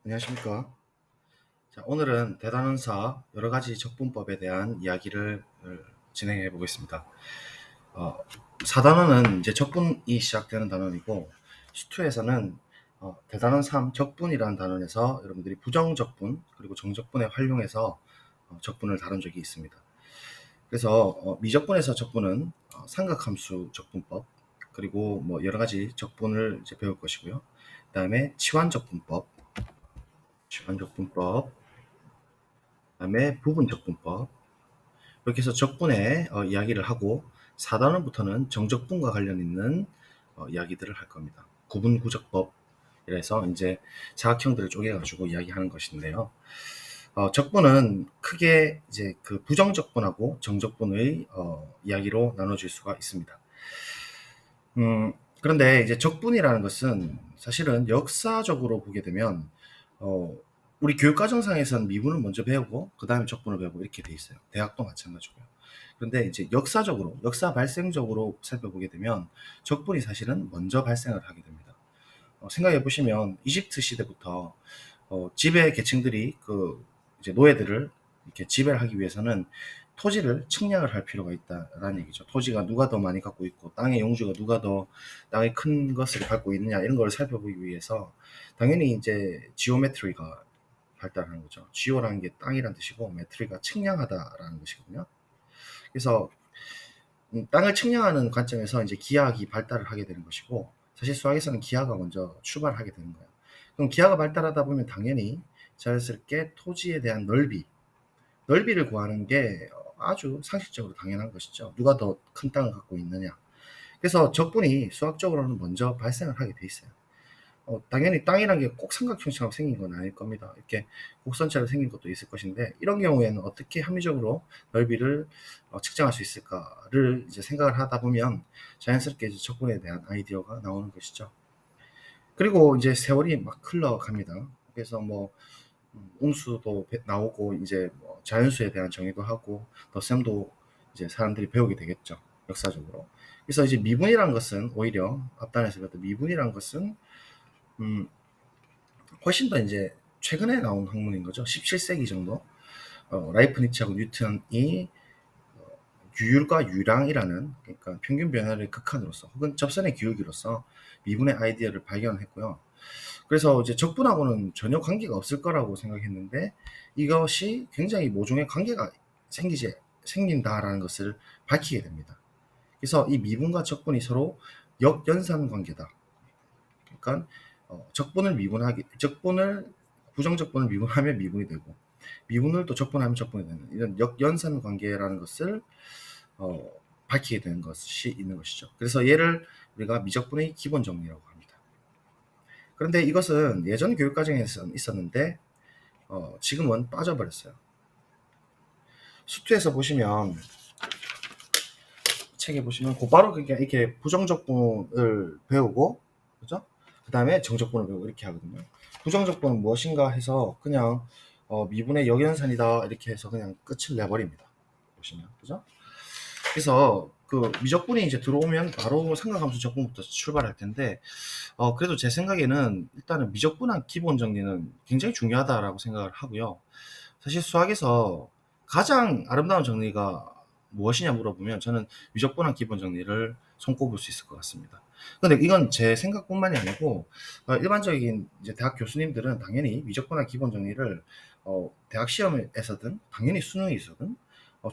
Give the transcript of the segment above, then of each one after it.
안녕하십니까. 자, 오늘은 대단원사 여러 가지 적분법에 대한 이야기를 진행해 보겠습니다. 어, 4단원은 이제 적분이 시작되는 단원이고, 수투에서는 대단원 3 적분이라는 단원에서 여러분들이 부정적분 그리고 정적분에 활용해서 적분을 다룬 적이 있습니다. 그래서 미적분에서 적분은 삼각함수 적분법 그리고 뭐 여러 가지 적분을 이제 배울 것이고요. 그다음에 치환적분법, 치환적분법, 그다음에 부분적분법, 이렇게 해서 적분의 이야기를 하고 4단원부터는 정적분과 관련 있는 이야기들을 할 겁니다. 구분구적법 이래서 이제 사각형들을 쪼개가지고 이야기하는 것인데요. 적분은 크게 이제 그 부정적분하고 정적분의 이야기로 나눠질 수가 있습니다. 그런데 이제 적분이라는 것은 사실은 역사적으로 보게 되면 어, 우리 교육과정상에서는 미분을 먼저 배우고 그 다음에 적분을 배우고 이렇게 돼 있어요. 대학도 마찬가지고요. 그런데 이제 역사적으로, 역사 발생적으로 살펴보게 되면 적분이 사실은 먼저 발생을 하게 됩니다. 생각해 보시면 이집트 시대부터 지배 계층들이 그 이제 노예들을 이렇게 지배를 하기 위해서는 토지를 측량을 할 필요가 있다라는 얘기죠. 토지가 누가 더 많이 갖고 있고 땅의 용주가 누가 더 땅의 큰 것을 갖고 있느냐 이런 걸 살펴보기 위해서 당연히 이제 지오메트리가 발달하는 거죠. 지오라는 게 땅이란 뜻이고 메트리가 측량하다라는 것이거든요. 그래서 땅을 측량하는 관점에서 이제 기하학이 발달을 하게 되는 것이고, 사실 수학에서는 기하가 먼저 출발하게 되는 거예요. 그럼 기하가 발달하다 보면 당연히 자연스럽게 토지에 대한 넓이를 구하는 게 아주 상식적으로 당연한 것이죠. 누가 더 큰 땅을 갖고 있느냐. 그래서 적분이 수학적으로는 먼저 발생을 하게 돼 있어요. 당연히 땅이란 게 꼭 삼각형처럼 생긴 건 아닐 겁니다. 이렇게 곡선처럼 생긴 것도 있을 것인데, 이런 경우에는 어떻게 합리적으로 넓이를 측정할 수 있을까를 이제 생각을 하다 보면 자연스럽게 이제 적분에 대한 아이디어가 나오는 것이죠. 그리고 이제 세월이 막 흘러갑니다. 그래서 뭐 운수도 나오고 이제 뭐 자연수에 대한 정의도 하고 덧셈도 이제 사람들이 배우게 되겠죠. 역사적으로. 그래서 이제 미분이란 것은 오히려 앞단에서 배웠던 미분이란 것은 음, 훨씬 더 이제 최근에 나온 학문인 거죠. 17세기 정도. 라이프니츠하고 뉴턴이 유율과 유량이라는, 그러니까 평균 변화를 극한으로서 혹은 접선의 기울기로서 미분의 아이디어를 발견했고요. 그래서 이제 적분하고는 전혀 관계가 없을 거라고 생각했는데 이것이 굉장히 모종의 관계가 생긴다라는 것을 밝히게 됩니다. 그래서 이 미분과 적분이 서로 역연산 관계다. 그러니까 적분을 부정적분을 미분하면 미분이 되고 미분을 또 적분하면 적분이 되는 이런 역연산 관계라는 것을 어, 밝히게 되는 것이 있는 것이죠. 그래서 얘를 우리가 미적분의 기본 정리라고 합니다. 그런데 이것은 예전 교육 과정에서 있었는데 지금은 빠져버렸어요. 수투에서 보시면 책에 보시면 곧바로 그냥 이렇게 부정적분을 배우고, 그죠? 그 다음에 정적분을 배우고 이렇게 하거든요. 부정적분은 무엇인가 해서 그냥 미분의 역연산이다 이렇게 해서 그냥 끝을 내버립니다. 보시면, 그죠? 그래서 그 미적분이 이제 들어오면 바로 삼각함수 적분부터 출발할 텐데 그래도 제 생각에는 일단은 미적분한 기본 정리는 굉장히 중요하다라고 생각을 하고요. 사실 수학에서 가장 아름다운 정리가 무엇이냐 물어보면 저는 미적분한 기본 정리를 손꼽을 수 있을 것 같습니다. 근데 이건 제 생각뿐만이 아니고 일반적인 이제 대학 교수님들은 당연히 미적분한 기본 정리를 대학 시험에서든 당연히 수능에 있어든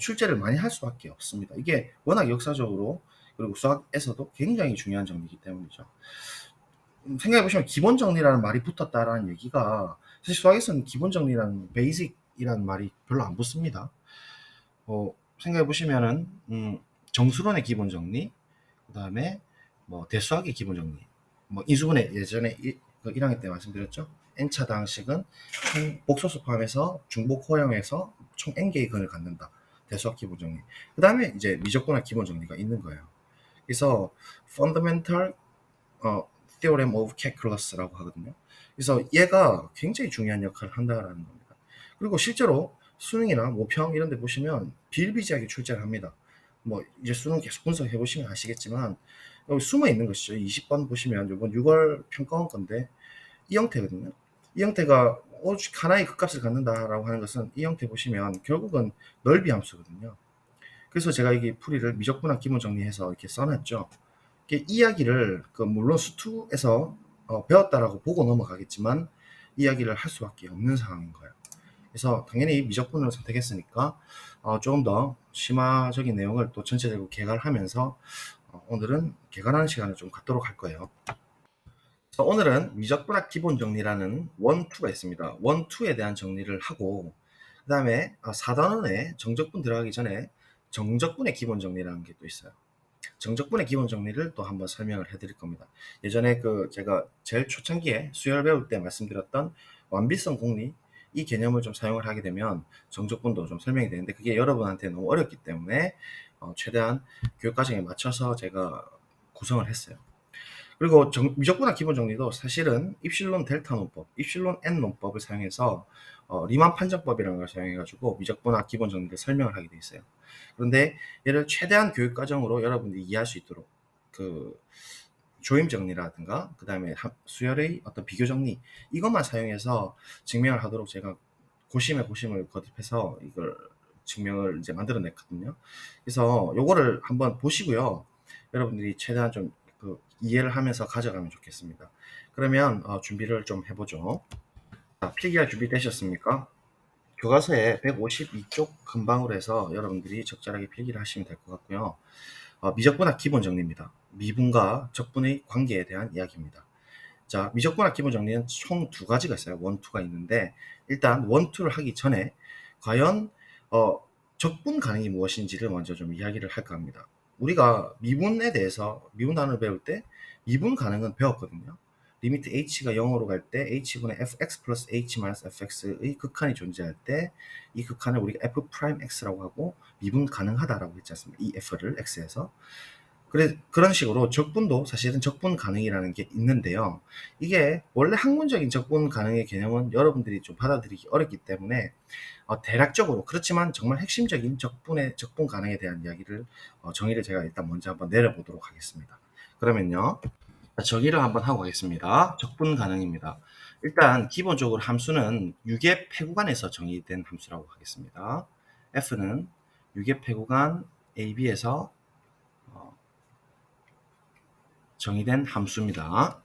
출제를 많이 할 수밖에 없습니다. 이게 워낙 역사적으로 그리고 수학에서도 굉장히 중요한 정리이기 때문이죠. 생각해보시면 기본 정리라는 말이 붙었다라는 얘기가 사실 수학에서는 기본 정리라는 베이직이라는 말이 별로 안 붙습니다. 생각해보시면은 정수론의 기본 정리, 그 다음에 뭐 대수학의 기본 정리, 뭐 인수분해 예전에 1학년 때 말씀드렸죠. n차 방식은 총 복소수 포함해서 중복 호형에서 총 n개의 근을 갖는다. 대수학 기본 정리. 그 다음에 이제 미적분학 기본 정리가 있는 거예요. 그래서 fundamental theorem of calculus라고 하거든요. 그래서 얘가 굉장히 중요한 역할을 한다라는 겁니다. 그리고 실제로 수능이나 모평 이런 데 보시면 비일비재하게 출제를 합니다. 뭐 이제 수능 계속 분석해 보시면 아시겠지만 여기 숨어 있는 것이죠. 20번 보시면 이번 6월 평가원 건데 이 형태거든요. 이 형태가 하나의 극값을 갖는다라고 하는 것은 이 형태 보시면 결국은 넓이 함수거든요. 그래서 제가 이게 풀이를 미적분학 기본 정리해서 이렇게 써놨죠. 이게 이야기를 물론 수투에서 배웠다라고 보고 넘어가겠지만 이야기를 할 수밖에 없는 상황인 거예요. 그래서 당연히 미적분을 선택했으니까 조금 더 심화적인 내용을 또 전체적으로 개괄하면서 오늘은 개괄하는 시간을 좀 갖도록 할 거예요. 그래서 오늘은 미적분학 기본 정리라는 원, 투가 있습니다. 원, 투에 대한 정리를 하고 그 다음에 4단원에 정적분 들어가기 전에 정적분의 기본 정리라는 게 또 있어요. 정적분의 기본 정리를 또 한번 설명을 해드릴 겁니다. 예전에 제가 제일 초창기에 수열 배울 때 말씀드렸던 완비성 공리 이 개념을 좀 사용을 하게 되면 정적분도 좀 설명이 되는데 그게 여러분한테 너무 어렵기 때문에 최대한 교육 과정에 맞춰서 제가 구성을 했어요. 그리고 미적분학 기본 정리도 사실은 입실론 델타 논법, 입실론 n 논법을 사용해서 리만 판정법이라는 걸 사용해가지고 미적분학 기본 정리를 설명을 하게 돼 있어요. 그런데 얘를 최대한 교육 과정으로 여러분들이 이해할 수 있도록 조임 정리라든가 그 다음에 수열의 어떤 비교 정리 이것만 사용해서 증명을 하도록 제가 고심에 고심을 거듭해서 이걸 증명을 이제 만들어냈거든요. 그래서 요거를 한번 보시고요. 여러분들이 최대한 좀 이해를 하면서 가져가면 좋겠습니다. 그러면 준비를 좀 해보죠. 자, 필기할 준비 되셨습니까? 교과서에 152쪽 근방으로 해서 여러분들이 적절하게 필기를 하시면 될 것 같고요. 미적분학 기본 정리입니다. 미분과 적분의 관계에 대한 이야기입니다. 자, 미적분학 기본 정리는 총 두 가지가 있어요. 원, 투가 있는데 일단 원, 투를 하기 전에 과연 적분 가능이 무엇인지를 먼저 좀 이야기를 할까 합니다. 우리가 미분에 대해서 미분 단어를 배울 때 미분 가능은 배웠거든요. 리미트 h가 0으로 갈 때 h분의 fx 플러스 h 마이너스 fx의 극한이 존재할 때 이 극한을 우리가 f'x라고 하고 미분 가능하다라고 했지 않습니까? 이 f를 x에서. 그런 식으로 적분도 사실은 적분 가능이라는 게 있는데요. 이게 원래 학문적인 적분 가능의 개념은 여러분들이 좀 받아들이기 어렵기 때문에 대략적으로 그렇지만 정말 핵심적인 적분 가능에 대한 이야기를 정의를 제가 일단 먼저 한번 내려보도록 하겠습니다. 그러면요. 정의를 한번 하고 가겠습니다. 적분 가능입니다. 일단 기본적으로 함수는 유계 폐구간에서 정의된 함수라고 하겠습니다. F는 유계 폐구간 AB에서 정의된 함수입니다.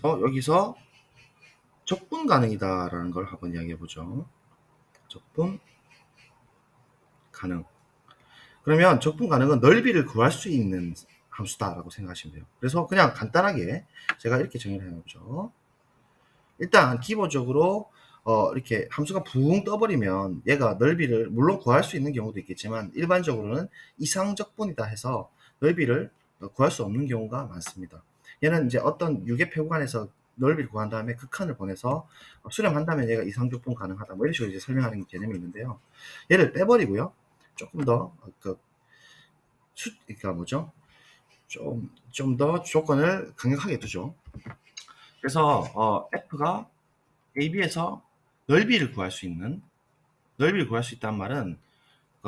여기서 적분 가능이다라는 걸 한번 이야기해 보죠. 적분 가능. 그러면 적분 가능은 넓이를 구할 수 있는 함수다라고 생각하시면 돼요. 그래서 그냥 간단하게 제가 이렇게 정의를 해놓죠. 일단 기본적으로 이렇게 함수가 붕 떠버리면 얘가 넓이를 물론 구할 수 있는 경우도 있겠지만 일반적으로는 이상적분이다 해서 넓이를 구할 수 없는 경우가 많습니다. 얘는 이제 어떤 유계폐구간에서 넓이를 구한 다음에 극한을 보내서 수렴한다면 얘가 이상적분 가능하다 뭐 이런 식으로 이제 설명하는 개념이 있는데요. 얘를 빼버리고요. 조금 더 그러니까 뭐죠? 좀 더 조건을 강력하게 두죠. 그래서 F가 AB에서 넓이를 구할 수 있다는 말은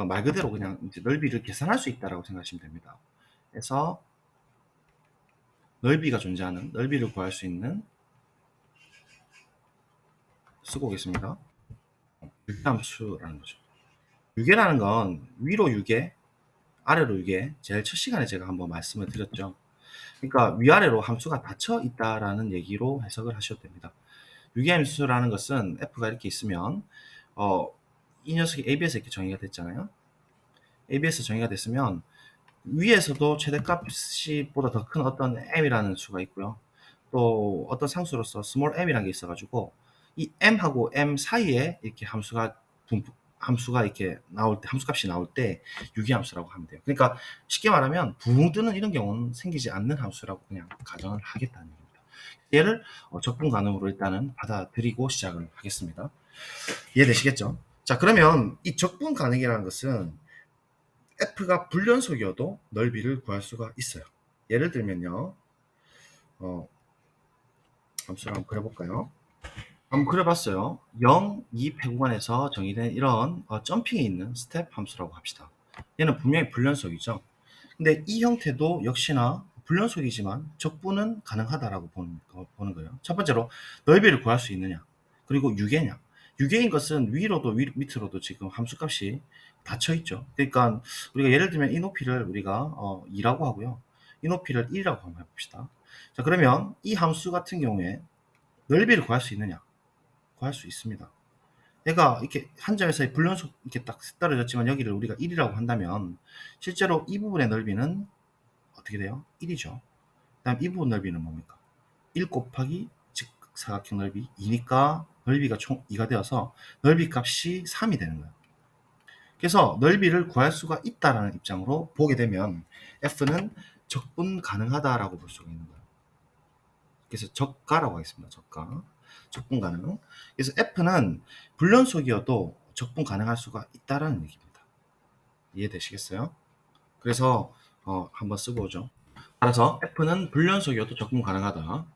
말 그대로 그냥 이제 넓이를 계산할 수 있다라고 생각하시면 됩니다. 그래서 넓이가 존재하는 넓이를 구할 수 있는 쓰고 오겠습니다. 유계함수라는 거죠. 유계라는 건 위로 유계, 아래로 유계. 제일 첫 시간에 제가 한번 말씀을 드렸죠. 그러니까 위아래로 함수가 닫혀 있다라는 얘기로 해석을 하셔도 됩니다. 유계함수라는 것은 F가 이렇게 있으면 이 녀석이 AB에서 이렇게 정의가 됐잖아요. AB에서 정의가 됐으면 위에서도 최대값이 보다 더 큰 어떤 m이라는 수가 있고요. 또 어떤 상수로서 small m이라는 게 있어가지고 이 m하고 m 사이에 이렇게 함수가 이렇게 나올 때 함수값이 나올 때 유기함수라고 하면 돼요. 그러니까 쉽게 말하면 붕 뜨는 이런 경우는 생기지 않는 함수라고 그냥 가정을 하겠다는 얘기입니다. 얘를 적분 가능으로 일단은 받아들이고 시작을 하겠습니다. 이해되시겠죠? 자, 그러면 이 적분 가능이라는 것은 F가 불연속이어도 넓이를 구할 수가 있어요. 예를 들면요. 함수를 한번 그려볼까요? 한번 그려봤어요. 0, 2 폐구간에서 정의된 이런 점핑이 있는 스텝 함수라고 합시다. 얘는 분명히 불연속이죠. 근데 이 형태도 역시나 불연속이지만 적분은 가능하다라고 보는 거예요. 첫 번째로 넓이를 구할 수 있느냐, 그리고 유계냐. 유계인 것은 위로도 밑으로도 지금 함수값이 닫혀 있죠. 그러니까 우리가 예를 들면 이 높이를 우리가 2라고 하고요, 이 높이를 1이라고 한번 해봅시다. 자, 그러면 이 함수 같은 경우에 넓이를 구할 수 있느냐? 구할 수 있습니다. 얘가 이렇게 한 점에서의 불연속 이렇게 딱 떨어졌지만 여기를 우리가 1이라고 한다면 실제로 이 부분의 넓이는 어떻게 돼요? 1이죠. 그다음 이 부분 넓이는 뭡니까? 1 곱하기 직사각형 넓이 2니까 넓이가 총 2가 되어서 넓이 값이 3이 되는 거예요. 그래서 넓이를 구할 수가 있다라는 입장으로 보게 되면 F는 적분 가능하다라고 볼 수가 있는 거예요. 그래서 적가라고 하겠습니다. 적가. 적분 가능. 그래서 F는 불연속이어도 적분 가능할 수가 있다라는 얘기입니다. 이해되시겠어요? 그래서 한번 쓰고 오죠. 따라서 F는 불연속이어도 적분 가능하다.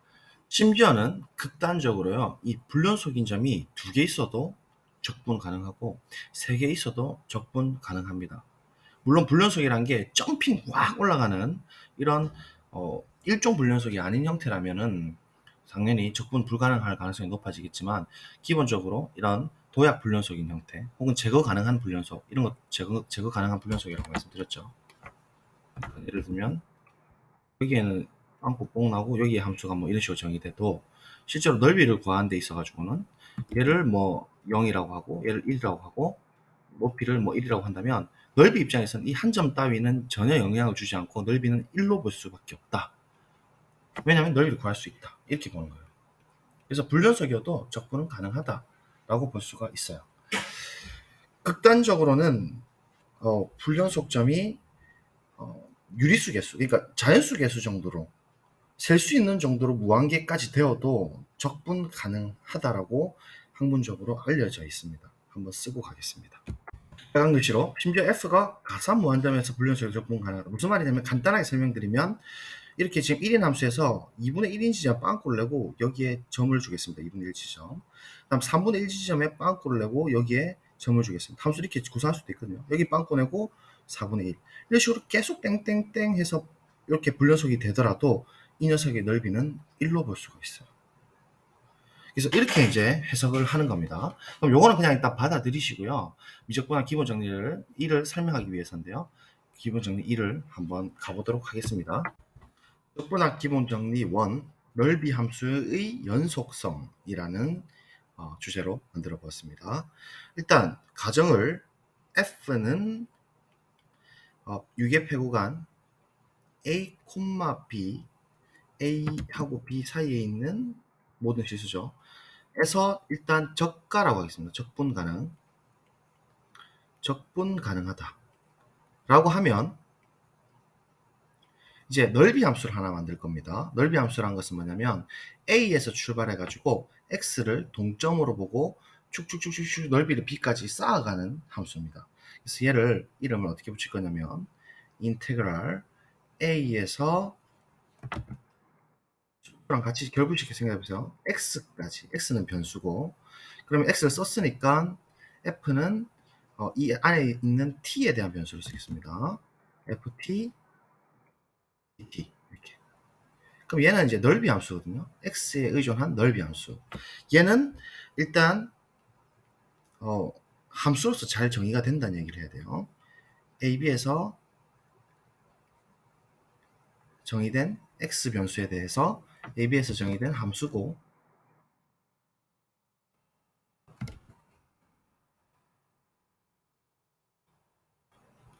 심지어는 극단적으로요, 이 불연속인 점이 2개 있어도 적분 가능하고 3개 있어도 적분 가능합니다. 물론 불연속이란 게 점핑 확 올라가는 이런 일종 불연속이 아닌 형태라면은 당연히 적분 불가능할 가능성이 높아지겠지만, 기본적으로 이런 도약 불연속인 형태 혹은 제거 가능한 불연속, 이런 것 제거 가능한 불연속이라고 말씀드렸죠. 예를 들면 여기에는 빵꾸 뽕 나고 여기에 함수가 뭐 이런 식으로 정의돼도 실제로 넓이를 구하는 데 있어 가지고는 얘를 뭐 0이라고 하고 얘를 1이라고 하고 높이를 뭐 1이라고 한다면 넓이 입장에서는 이 한 점 따위는 전혀 영향을 주지 않고 넓이는 1로 볼 수밖에 없다. 왜냐하면 넓이를 구할 수 있다. 이렇게 보는 거예요. 그래서 불연속이어도 적분은 가능하다라고 볼 수가 있어요. 극단적으로는 불연속점이 유리수 개수, 그러니까 자연수 개수 정도로 셀 수 있는 정도로 무한계까지 되어도 적분 가능하다라고 학문적으로 알려져 있습니다. 한번 쓰고 가겠습니다. 빨간 글씨로 심지어 F가 가산 무한점에서 불연속이 적분 가능하다. 무슨 말이냐면 간단하게 설명드리면 이렇게 지금 1인 함수에서 2분의 1인 지점 빵꾸를 내고 여기에 점을 주겠습니다. 2분의 1 지점. 다음 3분의 1 지점에 빵꾸를 내고 여기에 점을 주겠습니다. 함수 이렇게 구사할 수도 있거든요. 여기 빵꾸 내고 4분의 1. 이런 식으로 계속 땡땡땡 해서 이렇게 불연속이 되더라도 이 녀석의 넓이는 1로 볼 수가 있어요. 그래서 이렇게 이제 해석을 하는 겁니다. 그럼 요거는 그냥 일단 받아들이시고요. 미적분학 기본 정리를 1을 설명하기 위해서인데요. 기본 정리 1을 한번 가보도록 하겠습니다. 미적분학 기본 정리 1, 넓이 함수의 연속성이라는 주제로 만들어 보았습니다. 일단 가정을 F는 유계폐구간 A, B, A하고 B 사이에 있는 모든 실수죠. 에서 일단 적가라고 하겠습니다. 적분 가능하다 라고 하면 이제 넓이 함수를 하나 만들 겁니다. 넓이 함수라는 것은 뭐냐면 A에서 출발해 가지고 X를 동점으로 보고 축축축축 넓이를 B까지 쌓아가는 함수입니다. 그래서 얘를 이름을 어떻게 붙일 거냐면 인테그랄 A에서 랑 같이 결부시켜 생각해보세요. x까지. x는 변수고, 그러면 x를 썼으니까 f는 이 안에 있는 t에 대한 변수를 쓰겠습니다. ft, dt 이렇게. 그럼 얘는 이제 넓이 함수거든요. x에 의존한 넓이 함수. 얘는 일단 함수로서 잘 정의가 된다는 얘기를 해야 돼요. ab에서 정의된 x 변수에 대해서 ab에서 정의된 함수고,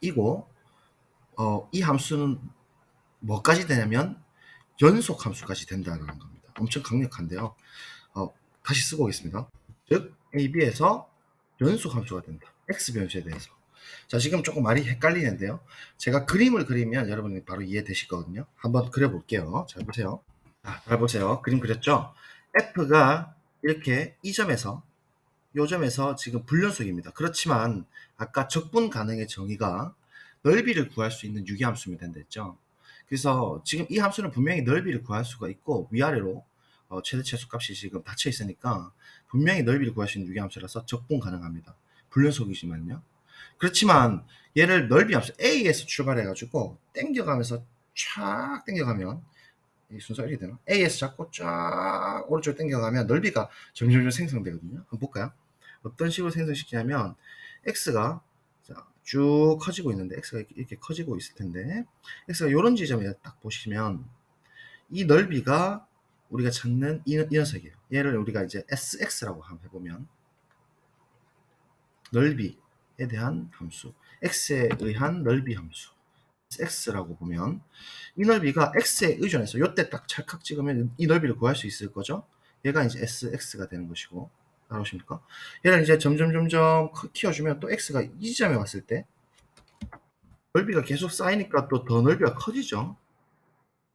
이고 이 함수는 뭐까지 되냐면 연속 함수까지 된다는 겁니다. 엄청 강력한데요. 다시 쓰고 오겠습니다. 즉 AB에서 연속 함수가 된다. X 변수에 대해서. 자, 지금 조금 말이 헷갈리는데요. 제가 그림을 그리면 여러분이 바로 이해되실 거거든요. 한번 그려볼게요. 잘 보세요. 잘 보세요. 그림 그렸죠? F가 이렇게 이 점에서 요 점에서 지금 불연속입니다. 그렇지만 아까 적분 가능의 정의가 넓이를 구할 수 있는 유기함수면 된다 했죠. 그래서 지금 이 함수는 분명히 넓이를 구할 수가 있고 위아래로 최대 최소값이 지금 닫혀 있으니까 분명히 넓이를 구할 수 있는 유기함수라서 적분 가능합니다. 불연속이지만요. 그렇지만 얘를 넓이 함수 A에서 출발해 가지고 땡겨가면서 쫙 당겨가면 이 순서가 이렇게 되나? A에서 잡고 쫙 오른쪽 당겨가면 넓이가 점점 생성되거든요. 한번 볼까요? 어떤 식으로 생성시키냐면 x가 쭉 커지고 있는데 x가 이렇게 커지고 있을 텐데 x가 이런 지점에 딱 보시면 이 넓이가 우리가 찾는 이 녀석이에요. 얘를 우리가 이제 sx라고 한번 해보면 넓이에 대한 함수, x에 의한 넓이 함수 x라고 보면 이 넓이가 x에 의존해서 요때 딱 찰칵 찍으면 이 넓이를 구할 수 있을 거죠. 얘가 이제 sx가 되는 것이고, 알아보십니까? 얘를 이제 점점 키워주면 또 x가 이 지점에 왔을 때 넓이가 계속 쌓이니까 또 더 넓이가 커지죠.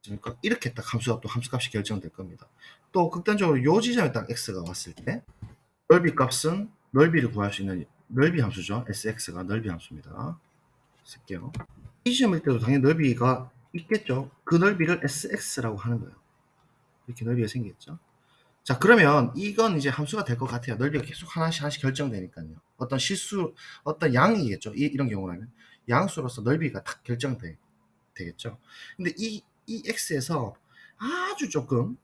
그러니까 이렇게 딱 함수가 또 함수값이 결정될 겁니다. 또 극단적으로 요 지점에 딱 x가 왔을 때 넓이 값은 넓이를 구할 수 있는 넓이 함수죠. sx가 넓이 함수입니다. 쓸게요. 이 지점일 때도 당연히 넓이가 있겠죠. 그 넓이를 sx라고 하는 거예요. 이렇게 넓이가 생겼죠. 자, 그러면 이건 이제 함수가 될 것 같아요. 넓이가 계속 하나씩 결정되니까요. 어떤 실수, 어떤 양이겠죠. 이런 경우라면 양수로서 넓이가 딱 결정되겠죠. 근데 이 x에서 아주 조금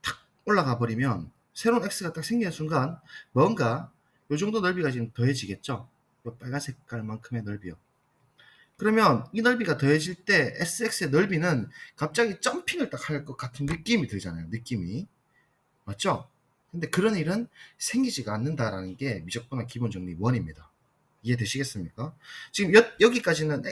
탁 올라가 버리면 새로운 x가 딱 생기는 순간 뭔가 요 정도 넓이가 지금 더해지겠죠. 요 빨간 색깔만큼의 넓이요. 그러면 이 넓이가 더해질 때 sx의 넓이는 갑자기 점핑을 딱 할 것 같은 느낌이 들잖아요. 느낌이. 맞죠? 근데 그런 일은 생기지가 않는다라는 게 미적분의 기본 정리 1입니다. 이해되시겠습니까? 지금 여기까지는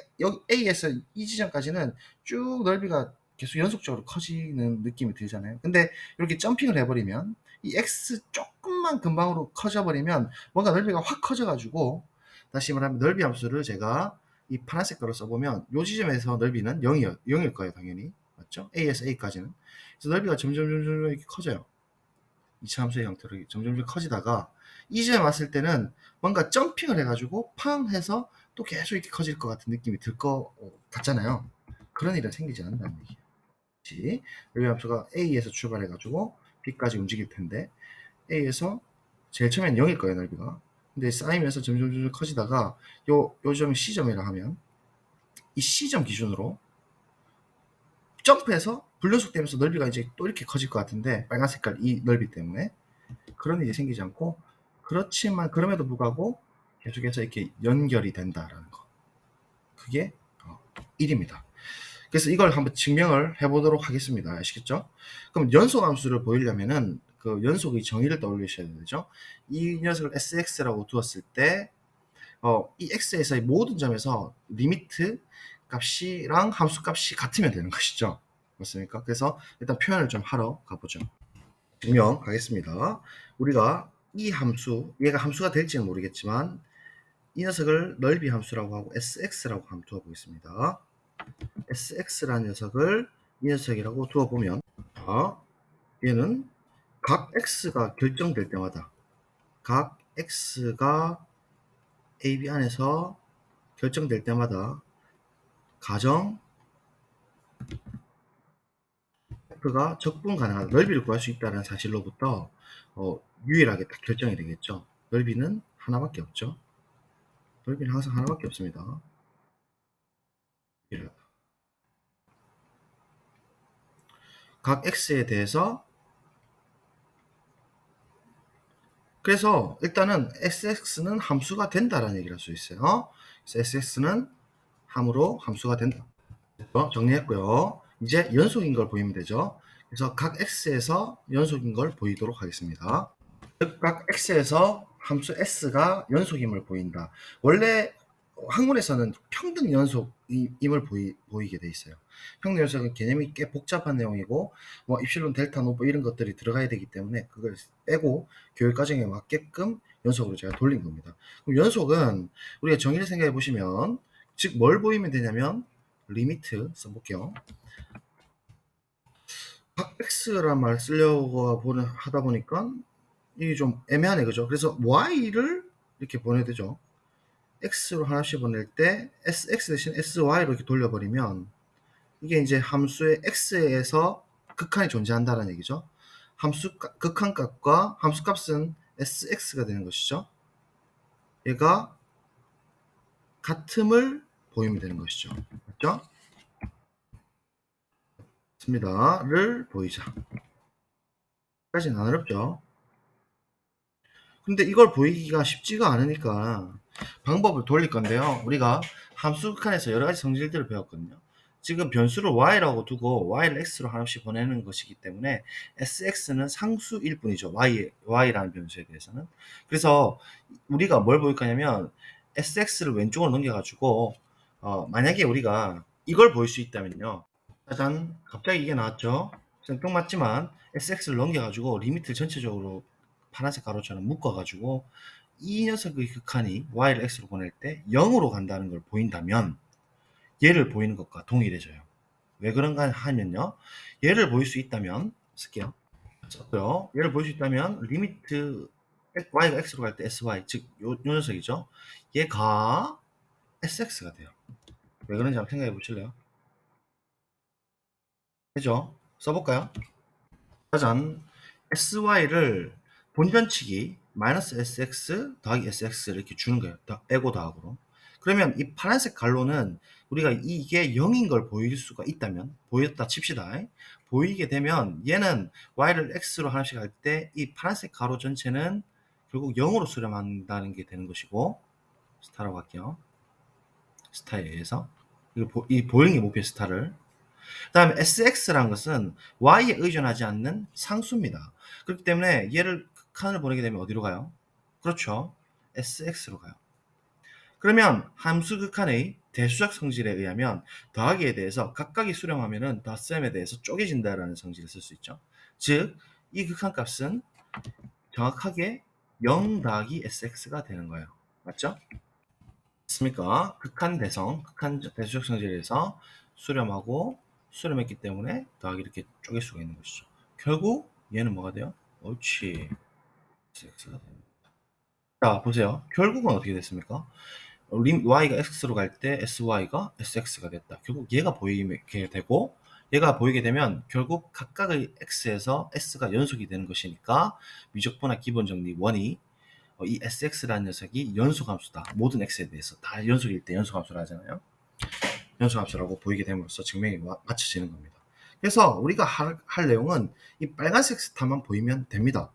A에서 이 지점까지는 쭉 넓이가 계속 연속적으로 커지는 느낌이 들잖아요. 근데 이렇게 점핑을 해버리면 이 X 조금만 금방으로 커져버리면 뭔가 넓이가 확 커져가지고 다시 말하면 넓이 함수를 제가 이 파란색 거로 써보면 이 지점에서 넓이는 0일 거예요. 당연히. 맞죠? A에서 A까지는. 그래서 넓이가 점점 이렇게 커져요. 이차 함수의 형태로 점점 커지다가 이 지점에 왔을 때는 뭔가 점핑을 해가지고 팡 해서 또 계속 이렇게 커질 것 같은 느낌이 들 것 같잖아요. 그런 일은 생기지 않는다는 얘기예요. 넓이 함수가 A에서 출발해가지고 B까지 움직일 텐데 A에서 제일 처음엔 0일 거예요, 넓이가. 근데 쌓이면서 점점 커지다가 요 점이 C점이라 하면 이 C점 기준으로 점프해서 불연속되면서 넓이가 이제 또 이렇게 커질 것 같은데 빨간 색깔 이 넓이 때문에 그런 일이 생기지 않고 그렇지만 그럼에도 불구하고 계속해서 이렇게 연결이 된다라는 거. 그게 1입니다. 그래서 이걸 한번 증명을 해보도록 하겠습니다. 아시겠죠? 그럼 연속함수를 보이려면은 그 연속의 정의를 떠올리셔야 되죠. 이 녀석을 sx라고 두었을 때 이 x에서의 모든 점에서 리미트 값이랑 함수 값이 같으면 되는 것이죠. 맞습니까? 그래서 일단 표현을 좀 하러 가보죠. 증명 가겠습니다. 우리가 이 함수, 얘가 함수가 될지는 모르겠지만 이 녀석을 넓이 함수라고 하고 sx라고 한번 두어보겠습니다. sx라는 녀석을 이 녀석이라고 두어보면 얘는 각 x가 결정될 때마다 각 x가 AB 안에서 결정될 때마다 가정 f가 적분 가능하다. 넓이를 구할 수 있다는 사실로부터 유일하게 딱 결정이 되겠죠. 넓이는 하나밖에 없죠. 넓이는 항상 하나밖에 없습니다. 각 x에 대해서 그래서 일단은 sx는 함수가 된다라는 얘기를 할 수 있어요. 그래서 sx는 함으로 함수가 된다. 정리했고요. 이제 연속인 걸 보이면 되죠. 그래서 각 x에서 연속인 걸 보이도록 하겠습니다. 즉, 각 x에서 함수 s가 연속임을 보인다. 원래 학문에서는 평등 연속임을 보이게 돼 있어요. 평등 연속은 개념이 꽤 복잡한 내용이고 뭐 입실론, 델타, 노브 이런 것들이 들어가야 되기 때문에 그걸 빼고 교육 과정에 맞게끔 연속으로 제가 돌린 겁니다. 그럼 연속은 우리가 정의를 생각해 보시면 즉 뭘 보이면 되냐면 리미트 써볼게요. 각 x란 말 쓰려고 하다 보니까 이게 좀 애매하네, 그죠? 그래서 y를 이렇게 보내야 되죠. x로 하나씩 보낼 때 x 대신 sy로 이렇게 돌려버리면 이게 이제 함수의 x에서 극한이 존재한다는 얘기죠. 극한값과 함수값은 sx가 되는 것이죠. 얘가 같음을 보이면 되는 것이죠. 맞죠? 있습니다를 보이자. 까지는 안 어렵죠. 근데 이걸 보이기가 쉽지가 않으니까 방법을 돌릴 건데요. 우리가 함수 극한에서 여러 가지 성질들을 배웠거든요. 지금 변수를 y라고 두고 y를 x로 하나씩 보내는 것이기 때문에 sx는 상수일 뿐이죠. y라는 변수에 대해서는. 그래서 우리가 뭘 보일 거냐면 sx를 왼쪽으로 넘겨가지고 만약에 우리가 이걸 보일 수 있다면요. 짜잔, 갑자기 이게 나왔죠. 생뚱맞지만 sx를 넘겨가지고 리미트 전체적으로 파란색 가로처럼 묶어가지고 이 녀석의 극한이 y를 x로 보낼 때 0으로 간다는 걸 보인다면 얘를 보이는 것과 동일해져요. 왜 그런가 하면요. 얘를 보일 수 있다면 쓸게요. 썼고요. 얘를 보일 수 있다면 리미트 y가 x로 갈 때 sy 즉 요 녀석이죠. 얘가 sx가 돼요. 왜 그런지 한번 생각해 보실래요? 그죠? 써볼까요? 짜잔. sy를 본변치기 마이너스 sx 더하기 sx 이렇게 주는 거예요. 빼고 더하고로. 그러면 이 파란색 갈로는 우리가 이게 0인 걸 보일 수가 있다면 보였다 칩시다. 보이게 되면 얘는 y를 x로 하나씩 할 때 이 파란색 가로 전체는 결국 0으로 수렴한다는 게 되는 것이고 스타라고 할게요. 스타에 의해서 이 보잉의 목표 스타를 그 다음에 sx라는 것은 y에 의존하지 않는 상수입니다. 그렇기 때문에 얘를 극한을 보내게 되면 어디로 가요? 그렇죠. sx로 가요. 그러면 함수 극한의 대수작 성질에 의하면 더하기에 대해서 각각이 수렴하면은 덧셈에 대해서 쪼개진다라는 성질을 쓸 수 있죠. 즉, 이 극한값은 정확하게 0 더하기 sx가 되는 거예요. 맞죠? 맞습니까? 극한 대성, 극한 대수적 성질에서 수렴하고 수렴했기 때문에 더하기 이렇게 쪼갤 수가 있는 것이죠. 결국 얘는 뭐가 돼요? 옳지. x가 됩니다. 자, 보세요. 결국은 어떻게 됐습니까? y가 x로 갈 때 sy가 sx가 됐다. 결국 얘가 보이게 되고 얘가 보이게 되면 결국 각각의 x에서 s가 연속이 되는 것이니까 미적분화 기본정리 1이 이 sx라는 녀석이 연속함수다. 모든 x에 대해서 다 연속일 때 연속함수를 하잖아요. 연속함수라고 보이게 됨으로써 증명이 맞춰지는 겁니다. 그래서 우리가 할 내용은 이 빨간색 스타만 보이면 됩니다.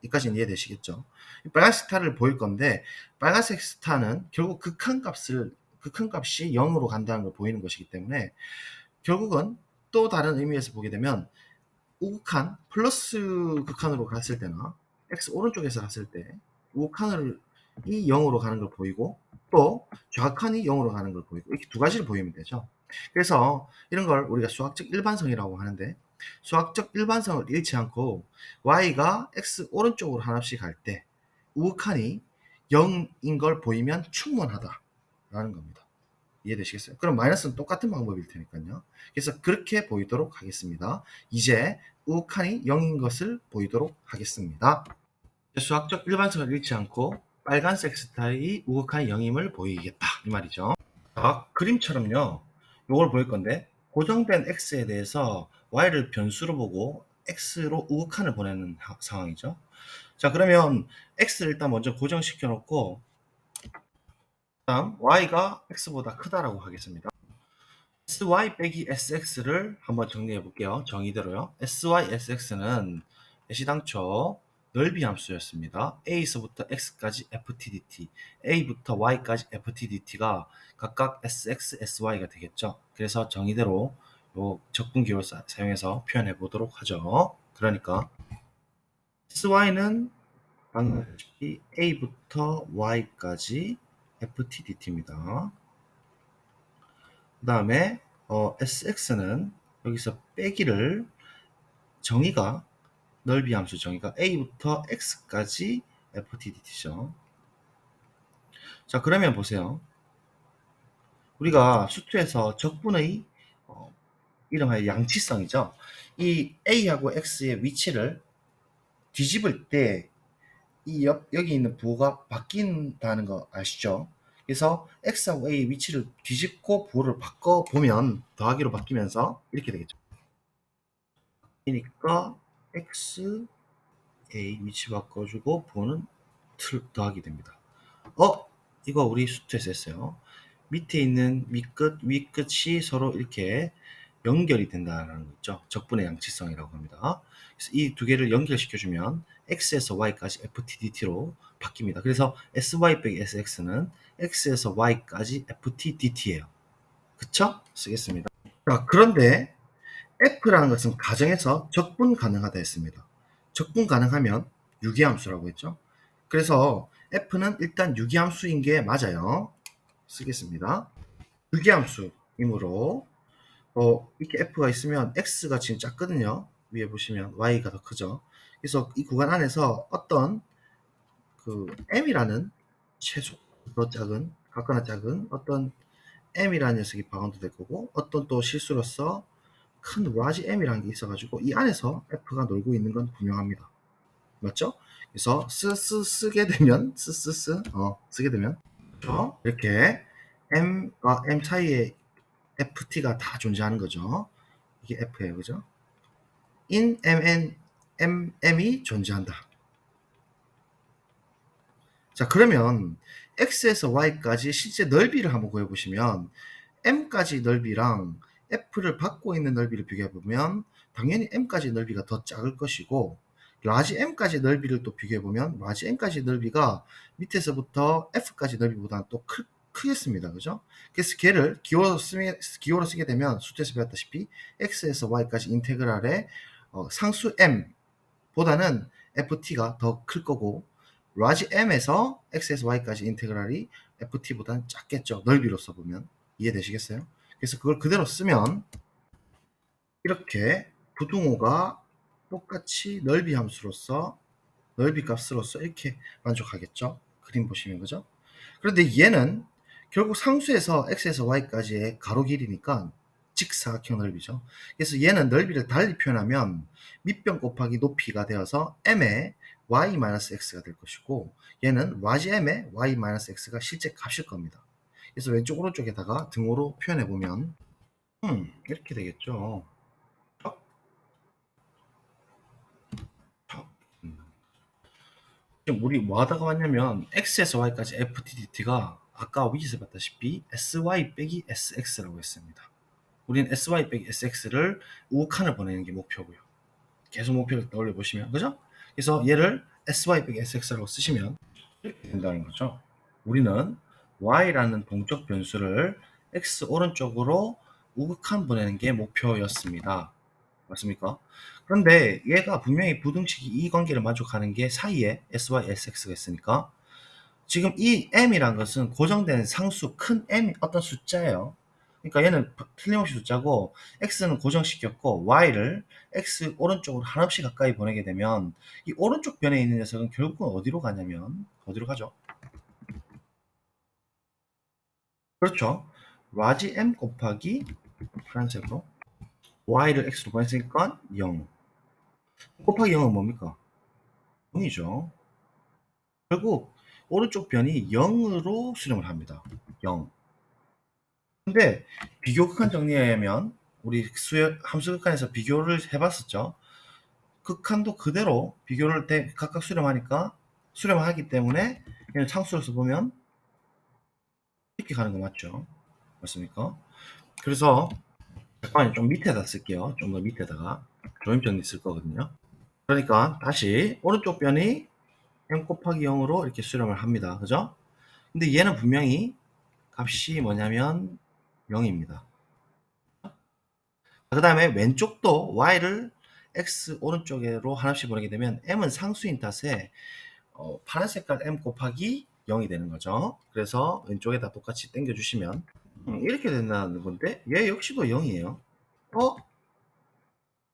여기까지는 이해되시겠죠? 이 빨간색 스타를 보일 건데 빨간색 스타는 결국 극한값이 0으로 간다는 걸 보이는 것이기 때문에 결국은 또 다른 의미에서 보게 되면 우극한 플러스 극한으로 갔을 때나 x 오른쪽에서 갔을 때 우극한을 이 0으로 가는 걸 보이고 또 좌극한이 0으로 가는 걸 보이고 이렇게 두 가지를 보이면 되죠. 그래서 이런 걸 우리가 수학적 일반성이라고 하는데 수학적 일반성을 잃지 않고 y가 x 오른쪽으로 하나씩 갈 때 우극한이 0인 걸 보이면 충분하다라는 겁니다. 이해되시겠어요? 그럼 마이너스는 똑같은 방법일 테니까요. 그래서 그렇게 보이도록 하겠습니다. 이제 우칸이 0인 것을 보이도록 하겠습니다. 수학적 일반성을 잃지 않고 빨간색 스타일이 우극한 0임을 보이겠다 이 말이죠. 자, 그림처럼요. 요걸 보일 건데 고정된 x에 대해서 y를 변수로 보고 x로 우극한을 보내는 상황이죠. 자, 그러면 x를 일단 먼저 고정시켜 놓고 다음 y가 x보다 크다라고 하겠습니다. sy 빼기 sx를 한번 정리해 볼게요. 정의대로요. sy sx는 애시당초 넓이 함수였습니다. a에서부터 x까지 ftdt, a부터 y까지 ftdt가 각각 sx, sy가 되겠죠. 그래서 정의대로 요 적분기호를 사용해서 표현해 보도록 하죠. 그러니까 sy는 방금 보시피 a부터 y까지 ftdt입니다. 그 다음에 sx는 여기서 빼기를 정의가 넓이 함수 정의가 a부터 x까지 ftdt죠. 자, 그러면 보세요. 우리가 수투에서 적분의 이름하여 양치성이죠. 이 a하고 x의 위치를 뒤집을 때 이 여기 있는 부호가 바뀐다는 거 아시죠? 그래서 x하고 a의 위치를 뒤집고 부호를 바꿔보면 더하기로 바뀌면서 이렇게 되겠죠. 그러니까 x, a 위치 바꿔주고 부호는 더하기 됩니다. 이거 우리 수트에서 했어요. 밑에 있는 밑끝, 위끝이 서로 이렇게 연결이 된다는 거 있죠. 적분의 양치성이라고 합니다. 그래서 이 두 개를 연결시켜주면 x에서 y까지 ftdt로 바뀝니다. 그래서 sy 빼기 sx는 x에서 y까지 ftdt예요. 그쵸? 쓰겠습니다. 자, 그런데 f라는 것은 가정에서 적분 가능하다 했습니다. 적분 가능하면 유기함수라고 했죠. 그래서 f는 일단 유기함수인 게 맞아요. 쓰겠습니다. 유기함수이므로 이렇게 f가 있으면 x가 지금 작거든요. 위에 보시면 y가 더 크죠. 그래서 이 구간 안에서 어떤 그 m이라는 최소 더 작은 각각나 작은 어떤 m이라는 녀석이 바운드 될 거고 어떤 또 실수로서 큰 라지 m이라는 게 있어가지고 이 안에서 f가 놀고 있는 건 분명합니다. 맞죠? 그래서 쓰게 되면 쓰게 되면 그렇죠? 이렇게 m과 m 사이에 ft가 다 존재하는 거죠. 이게 f예요, 그죠? in m이 존재한다. 자, 그러면 x에서 y까지 실제 넓이를 한번 구해보시면 m까지 넓이랑 f를 받고 있는 넓이를 비교해보면 당연히 m까지 넓이가 더 작을 것이고 라지 m까지 넓이를 또 비교해보면 라지 m까지 넓이가 밑에서부터 f까지 넓이보다는 또 크겠습니다. 그죠? 그래서 걔를 기호로 쓰게 되면 수트에서 배웠다시피 x에서 y까지 인테그랄의 상수 m보다는 ft가 더 클 거고 라지 m에서 x에서 y까지 인테그랄이 ft보다는 작겠죠. 넓이로서 보면. 이해되시겠어요? 그래서 그걸 그대로 쓰면 이렇게 부등호가 똑같이 넓이 함수로서 넓이 값으로서 이렇게 만족하겠죠. 그림 보시면 그죠? 그런데 얘는 결국 상수에서 x에서 y까지의 가로 길이니까 직사각형 넓이죠. 그래서 얘는 넓이를 달리 표현하면 밑변 곱하기 높이가 되어서 m의 y-x가 될 것이고 얘는 라지 m의 y-x가 실제 값일 겁니다. 그래서 왼쪽 오른쪽에다가 등호로 표현해 보면 이렇게 되겠죠. 지금 우리 뭐 하다가 왔냐면 x에서 y까지 ftdt가 아까 위에서 봤다시피 sy 빼기 sx라고 했습니다. 우리는 sy 빼기 sx를 우칸을 보내는 게 목표고요. 계속 목표를 떠올려 보시면 그죠? 그래서 얘를 sy 빼기 sx라고 쓰시면 이렇게 된다는 거죠. 우리는 y라는 동적 변수를 x 오른쪽으로 우극한 보내는 게 목표였습니다. 맞습니까? 그런데 얘가 분명히 부등식이 이 관계를 만족하는 게 사이에 sy, sx가 있으니까 지금 이 m이란 것은 고정된 상수 큰 m 어떤 숫자예요. 그러니까 얘는 틀림없이 숫자고 x는 고정시켰고 y를 x 오른쪽으로 한없이 가까이 보내게 되면 이 오른쪽 변에 있는 녀석은 결국은 어디로 가냐면 어디로 가죠? 그렇죠. 라지 m 곱하기 파란색으로 y를 x로 보냈으니까 0 곱하기 0은 뭡니까? 0이죠. 결국 오른쪽 변이 0으로 수렴을 합니다. 0. 근데 비교 극한 정리하면 우리 함수 극한에서 비교를 해봤었죠. 극한도 그대로 비교를 각각 수렴하니까 수렴하기 때문에 얘는 상수로서 보면 이렇게 가는 거 맞죠? 맞습니까? 그래서 잠깐만 좀 밑에다 쓸게요. 좀 더 밑에다가 조임 정리 쓸 거거든요. 그러니까 다시 오른쪽 변이 0 곱하기 0으로 이렇게 수렴을 합니다. 그죠? 근데 얘는 분명히 값이 뭐냐면 0입니다. 그 다음에 왼쪽도 y를 x 오른쪽으로 하나씩 보내게 되면 m은 상수인 탓에 파란 색깔 m 곱하기 0이 되는 거죠. 그래서 왼쪽에다 똑같이 당겨주시면 이렇게 된다는 건데 얘 역시도 0이에요.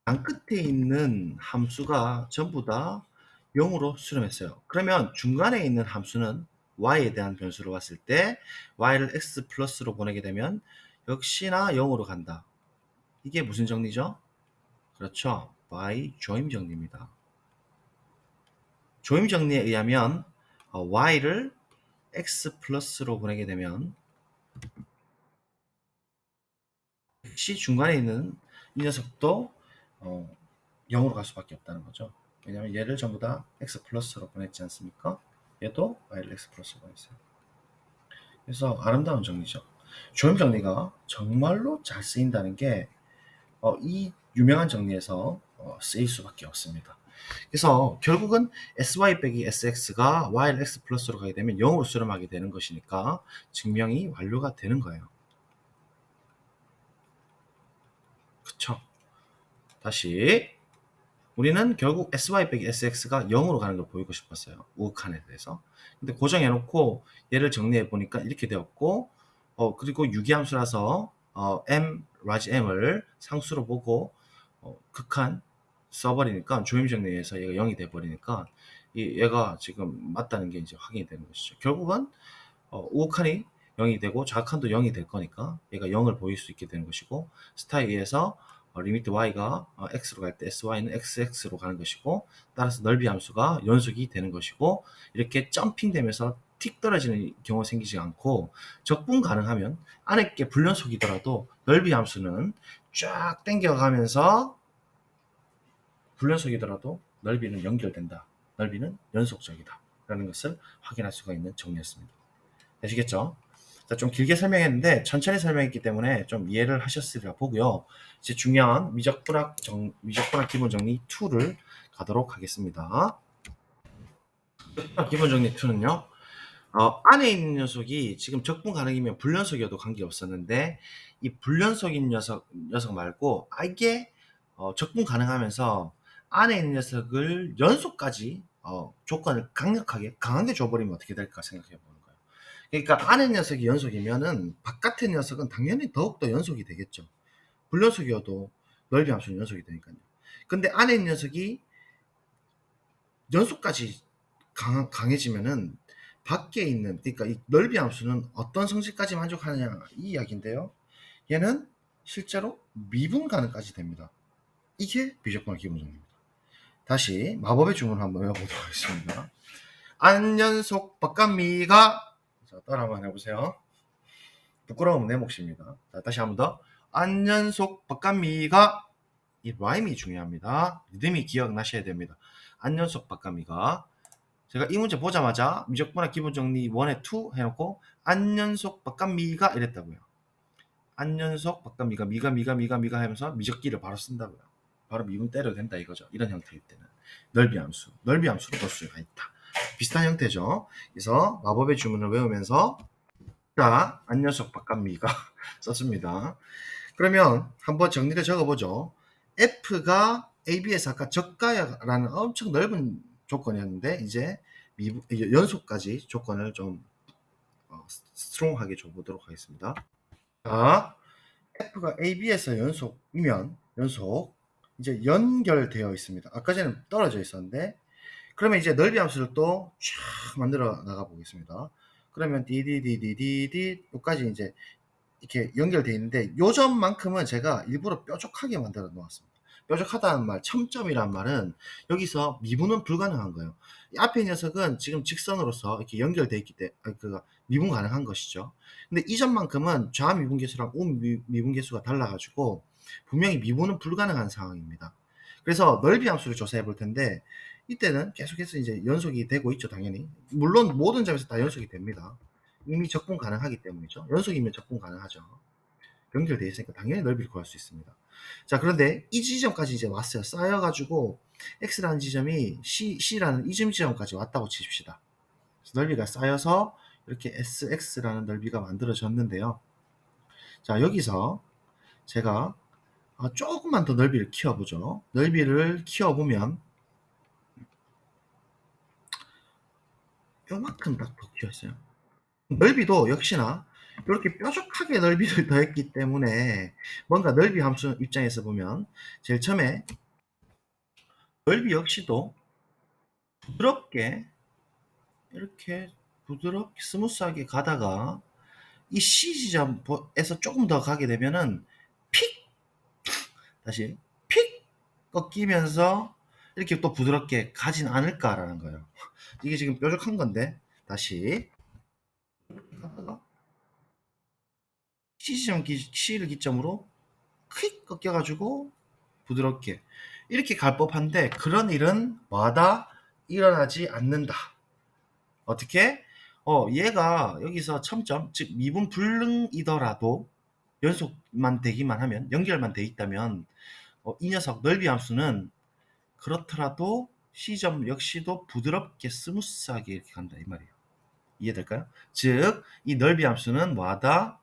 양 끝에 있는 함수가 전부 다 0으로 수렴했어요. 그러면 중간에 있는 함수는 y에 대한 변수로 봤을 때 y를 x 플러스로 보내게 되면 역시나 0으로 간다. 이게 무슨 정리죠? 그렇죠. y 조임 정리입니다. 조임 정리에 의하면 y를 x 플러스로 보내게 되면 역시 중간에 있는 이 녀석도 0으로 갈 수밖에 없다는 거죠. 왜냐하면 얘를 전부 다 x 플러스로 보냈지 않습니까? 얘도 y를 x 플러스로 보냈어요. 그래서 아름다운 정리죠. 조임 정리가 정말로 잘 쓰인다는 게 이 유명한 정리에서 쓰일 수밖에 없습니다. 그래서 결국은 sy 빼기 sx가 y를 x 플러스로 가게 되면 0으로 수렴하게 되는 것이니까 증명이 완료가 되는 거예요. 그쵸? 다시 우리는 결국 sy 빼기 sx가 0으로 가는 걸 보이고 싶었어요. 우극한에 대해서. 근데 고정해놓고 얘를 정리해 보니까 이렇게 되었고, 그리고 유기함수라서 m, 라지 m을 상수로 보고 극한 써버리니까 조임 정리에서 얘가 0이 돼버리니까 얘가 지금 맞다는 게 이제 확인이 되는 것이죠. 결국은 우극한이 0이 되고 좌극한도 0이 될 거니까 얘가 0을 보일 수 있게 되는 것이고, 스타에 의해서 리미트 y가 x로 갈 때 sy는 xx로 가는 것이고, 따라서 넓이 함수가 연속이 되는 것이고, 이렇게 점핑되면서 틱 떨어지는 경우가 생기지 않고, 적분 가능하면 안에 게 불연속이더라도 넓이 함수는 쫙 당겨가면서 불연속이더라도 넓이는 연결된다. 넓이는 연속적이다. 라는 것을 확인할 수가 있는 정리였습니다. 되시겠죠? 자, 좀 길게 설명했는데 천천히 설명했기 때문에 좀 이해를 하셨으리라 보고요. 이제 중요한 미적분학 기본 정리 2를 가도록 하겠습니다. 기본 정리 2는요. 안에 있는 녀석이 지금 적분 가능이면 불연속이어도 관계없었는데 이 불연속인 녀석 말고 이게 적분 가능하면서 안에 있는 녀석을 연속까지 조건을 강하게 줘버리면 어떻게 될까 생각해 보는 거예요. 그러니까 안에 녀석이 연속이면은 바깥의 녀석은 당연히 더욱더 연속이 되겠죠. 불연속이어도 넓이 함수는 연속이 되니까요. 근데 안에 있는 녀석이 연속까지 강해지면은 밖에 있는, 그러니까 이 넓이 함수는 어떤 성질까지 만족하느냐 이 이야기인데요. 얘는 실제로 미분 가능까지 됩니다. 이게 비적분의 기본 정리입니다. 다시 마법의 주문을 한번 외워보도록 하겠습니다. 안연속 바깥미가, 자, 따라 한번 해보세요. 부끄러우면 내 몫입니다. 자, 다시 한번 더. 안연속 바깥미가, 이 라임이 중요합니다. 리듬이 기억나셔야 됩니다. 안연속 바깥미가, 제가 이 문제 보자마자 미적분학 기본정리 1에 2 해놓고 안연속 바깥미가 이랬다고요. 안연속 바깥미가 미가 하면서 미적기를 바로 쓴다고요. 바로 미분 때려도 된다 이거죠. 이런 형태일 때는 넓이 함수로 볼 수가 있다. 비슷한 형태죠. 그래서 마법의 주문을 외우면서 자, 안연속 바깥미가 썼습니다. 그러면 한번 정리를 적어보죠. F가 AB에서 아까 적가야라는 엄청 넓은 조건이었는데 이제 연속까지 조건을 좀 스트롱하게 줘보도록 하겠습니다. 자, F가 AB에서 연속 이제 연결되어 있습니다. 아까 전에 떨어져 있었는데 그러면 이제 넓이 함수를 또 쫙 만들어 나가 보겠습니다. 그러면 DDDDD 여기까지 이제 이렇게 연결되어 있는데 요 점만큼은 제가 일부러 뾰족하게 만들어 놓았습니다. 뾰족하다는 말, 첨점이란 말은 여기서 미분은 불가능한 거예요. 이 앞에 녀석은 지금 직선으로서 이렇게 연결되어 있기 때문에 미분 가능한 것이죠. 근데 이 점만큼은 좌 미분계수랑 우 미분계수가 달라가지고 분명히 미분은 불가능한 상황입니다. 그래서 넓이 함수를 조사해 볼 텐데 이때는 계속해서 이제 연속이 되고 있죠, 당연히. 물론 모든 점에서 다 연속이 됩니다. 이미 적분 가능하기 때문이죠. 연속이면 적분 가능하죠. 연결되어 있으니까 당연히 넓이를 구할 수 있습니다. 자, 그런데 이 지점까지 이제 왔어요. 쌓여가지고 x라는 지점이 c라는 이 지점까지 왔다고 칩시다. 넓이가 쌓여서 이렇게 sx라는 넓이가 만들어졌는데요. 자, 여기서 제가 조금만 더 넓이를 키워보죠. 넓이를 키워보면 요만큼 딱 더 키웠어요. 넓이도 역시나 이렇게 뾰족하게 넓이를 더했기 때문에 뭔가 넓이 함수 입장에서 보면 제일 처음에 넓이 역시도 부드럽게 이렇게 부드럽게 스무스하게 가다가 이 C 지점에서 조금 더 가게 되면은 픽 다시 픽 꺾이면서 이렇게 또 부드럽게 가진 않을까라는 거예요. 이게 지금 뾰족한 건데 다시 가다가 C를 기점으로 퀵 꺾여가지고 부드럽게 이렇게 갈 법한데 그런 일은 마다 일어나지 않는다. 어떻게? 얘가 여기서 첨점, 즉 미분 불능이더라도 연속만 되기만 하면, 연결만 돼 있다면 이 녀석 넓이 함수는 그렇더라도 C점 역시도 부드럽게 스무스하게 이렇게 간다 이 말이에요. 이해될까요? 즉 이 넓이 함수는 뭐하다?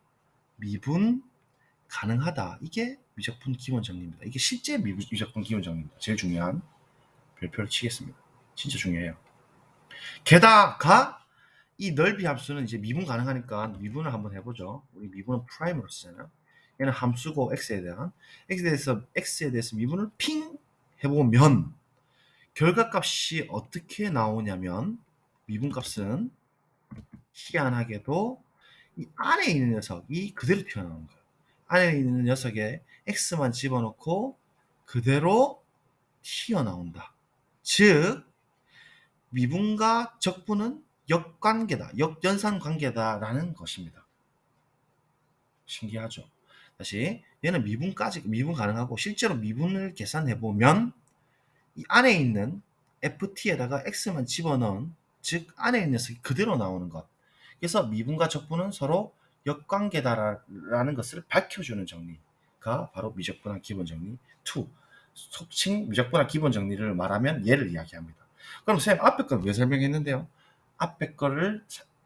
미분 가능하다. 이게 미적분 기본 정리입니다. 이게 실제 미적분 기본 정리입니다. 제일 중요한 별표를 치겠습니다. 진짜 중요해요. 게다가 이 넓이 함수는 이제 미분 가능하니까 미분을 한번 해보죠. 우리 미분은 프라임으로 쓰잖아요. 얘는 함수고 x에 대해서 미분을 핑 해보면 결과값이 어떻게 나오냐면 미분값은 희한하게도 이 안에 있는 녀석이 그대로 튀어나오는 거예요. 안에 있는 녀석에 x만 집어넣고 그대로 튀어나온다. 즉 미분과 적분은 역관계다, 역연산관계다라는 것입니다. 신기하죠? 다시 얘는 미분 가능하고 실제로 미분을 계산해 보면 이 안에 있는 ft에다가 x만 집어넣은 즉 안에 있는 녀석이 그대로 나오는 것. 그래서 미분과 적분은 서로 역관계다라는 것을 밝혀주는 정리가 바로 미적분한 기본 정리 2. 속칭 미적분한 기본 정리를 말하면 얘를 이야기합니다. 그럼 선생님 앞에 걸 왜 설명했는데요? 앞에 거를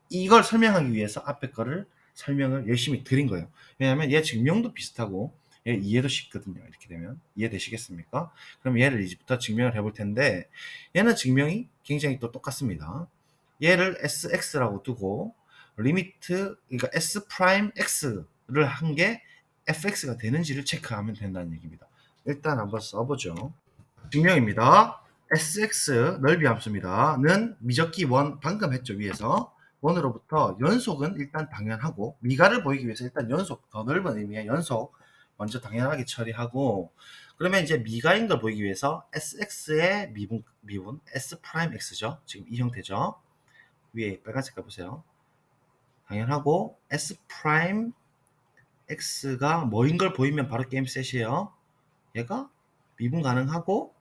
이걸 설명하기 위해서 앞에 거를 설명을 열심히 드린 거예요. 왜냐하면 얘 증명도 비슷하고 얘 이해도 쉽거든요. 이렇게 되면 이해되시겠습니까? 그럼 얘를 이제부터 증명을 해볼 텐데 얘는 증명이 굉장히 또 똑같습니다. 얘를 sx라고 두고 리미트 그러니까 s 프라임 x를 한 게 fx가 되는지를 체크하면 된다는 얘기입니다. 일단 한번 써보죠. 증명입니다. sx 넓이 함수입니다. 는 미적기 1 방금 했죠 위에서 1으로부터 연속은 일단 당연하고 미가를 보이기 위해서 일단 연속 더 넓은 의미의 연속 먼저 당연하게 처리하고 그러면 이제 미가인 걸 보이기 위해서 sx의 미분 s 프라임 x죠. 지금 이 형태죠. 위에 빨간 색깔 보세요. 당연하고 s 프라임 x가 뭐인 걸 보이면 바로 게임 셋이에요. 얘가 미분 가능하고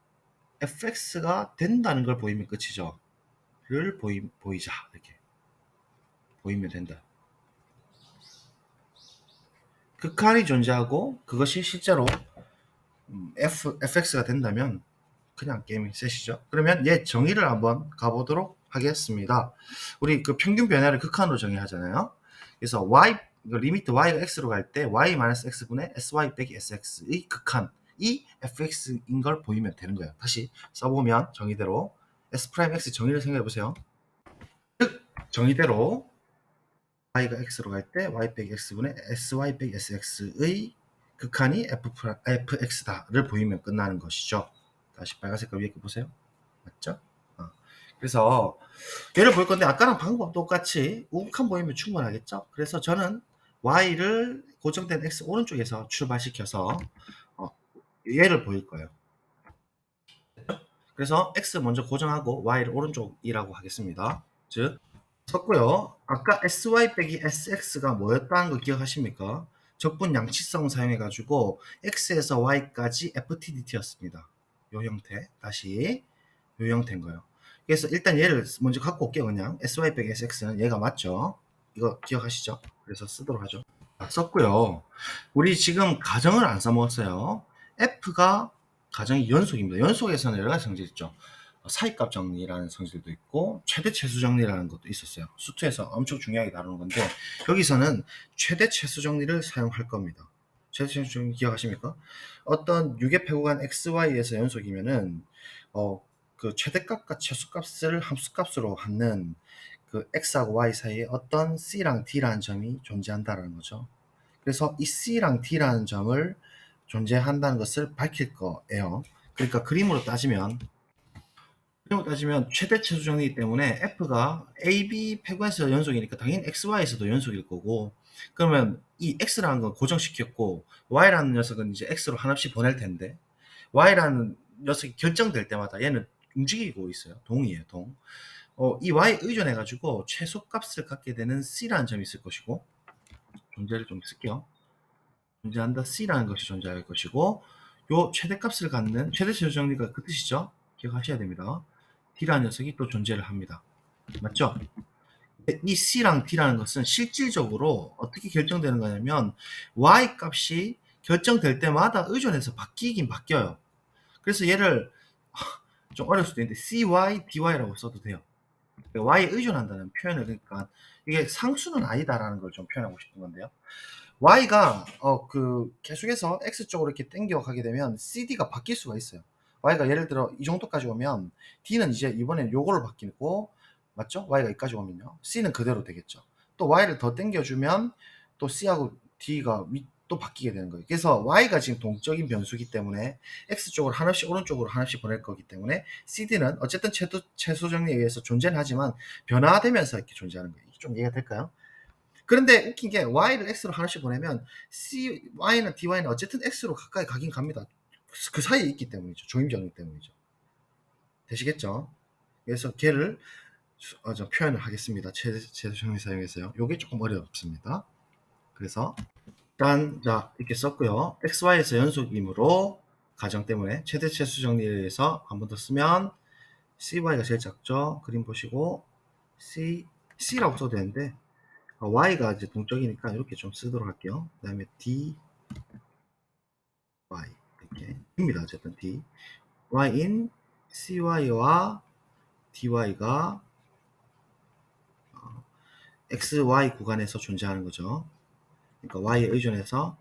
fx가 된다는 걸 보이면 끝이죠. 를 보이자 이렇게 보이면 된다. 극한이 존재하고 그것이 실제로 fx가 된다면 그냥 게임이 셋이죠. 그러면 얘 정의를 한번 가보도록 하겠습니다. 우리 그 평균 변화를 극한으로 정의하잖아요. 그래서 리미트 y가 x로 갈 때 y-x분의 sy 빼기 sx의 극한이 fx인 걸 보이면 되는 거예요. 다시 써보면 정의대로 s 프라임 x 정의를 생각해 보세요. 즉 정의대로 y가 x로 갈 때 y 빼기 x분의 sy 빼기 sx의 극한이 fx다를 보이면 끝나는 것이죠. 다시 빨간 색깔 위에 거 보세요. 맞죠? 그래서 얘를 볼 건데 아까랑 방법 똑같이 우극한 보이면 충분하겠죠? 그래서 저는 y를 고정된 x 오른쪽에서 출발시켜서 얘를 보일 거예요. 그래서 x 먼저 고정하고 y를 오른쪽이라고 하겠습니다. 즉 썼고요. 아까 sy 빼기 sx가 뭐였다는 거 기억하십니까? 적분 양치성 사용해가지고 x에서 y까지 ftdt였습니다. 요 형태 다시 요 형태인 거예요. 그래서 일단 얘를 먼저 갖고 올게요. 그냥 sy 빼기 sx는 얘가 맞죠? 이거 기억하시죠? 그래서 쓰도록 하죠. 썼고요. 우리 지금 가정을 안 써먹었어요. f가 가정이 연속입니다. 연속에서는 여러 가지 성질이 있죠. 사이값 정리라는 성질도 있고 최대 최소 정리라는 것도 있었어요. 수투에서 엄청 중요하게 다루는 건데 여기서는 최대 최소 정리를 사용할 겁니다. 최대 최소 정리 기억하십니까? 어떤 유괴폐구간 xy에서 연속이면은 그 최대값과 최소값을 함수값으로 하는 그 x하고 y 사이에 어떤 c랑 d라는 점이 존재한다는 거죠. 그래서 이 c랑 d라는 점을 존재한다는 것을 밝힐 거예요. 그러니까 그림으로 따지면 최대 최소 정리이기 때문에 f가 ab 패구에서 연속이니까 당연히 xy에서도 연속일 거고 그러면 이 x라는 건 고정시켰고 y라는 녀석은 이제 x로 한없이 보낼 텐데 y라는 녀석이 결정될 때마다 얘는 움직이고 있어요. 동이에요. 동. 이 y에 의존해 가지고 최소값을 갖게 되는 c라는 점이 있을 것이고 존재를 좀 쓸게요. 존재한다 c라는 것이 존재할 것이고 요 최대값을 갖는 최대 최소 정리가 그 뜻이죠. 기억하셔야 됩니다. d라는 녀석이 또 존재를 합니다. 맞죠? 이 C랑 D라는 것은 실질적으로 어떻게 결정되는 거냐면 Y 값이 결정될 때마다 의존해서 바뀌긴 바뀌어요. 그래서 얘를 좀 어려울 수도 있는데 CY, DY라고 써도 돼요. Y에 의존한다는 표현을, 그러니까 이게 상수는 아니다라는 걸 좀 표현하고 싶은 건데요. Y가 계속해서 X 쪽으로 이렇게 당겨 가게 되면 CD가 바뀔 수가 있어요. Y가 예를 들어 이 정도까지 오면 D는 이제 이번엔 요거를 바뀌고, 맞죠? Y가 여기까지 오면요. C는 그대로 되겠죠. 또 Y를 더 당겨주면 또 C하고 D가 또 바뀌게 되는 거예요. 그래서 Y가 지금 동적인 변수기 때문에 X 쪽으로 하나씩 오른쪽으로 하나씩 보낼 거기 때문에 CD는 어쨌든 최소 정리에 의해서 존재는 하지만 변화되면서 이렇게 존재하는 거예요. 좀 이해가 될까요? 그런데 웃긴 게 Y를 X로 하나씩 보내면 Y는 DY는 어쨌든 X로 가까이 가긴 갑니다. 그 사이에 있기 때문이죠. 조임정리 때문이죠. 되시겠죠? 그래서 걔를 좀 표현을 하겠습니다. 최소정리 사용해서요. 요게 조금 어렵습니다. 그래서 일단 자 이렇게 썼고요. XY에서 연속이므로 가정 때문에 최대 최소 정리에 의해서 한 번 더 쓰면 CY가 제일 작죠. 그림 보시고 C라고 써도 되는데 Y가 이제 동적이니까 이렇게 좀 쓰도록 할게요. 그 다음에 D, Y 이렇게 입니다. 어쨌든 D, Y인 CY와 DY가 XY 구간에서 존재하는 거죠. 그러니까 Y에 의존해서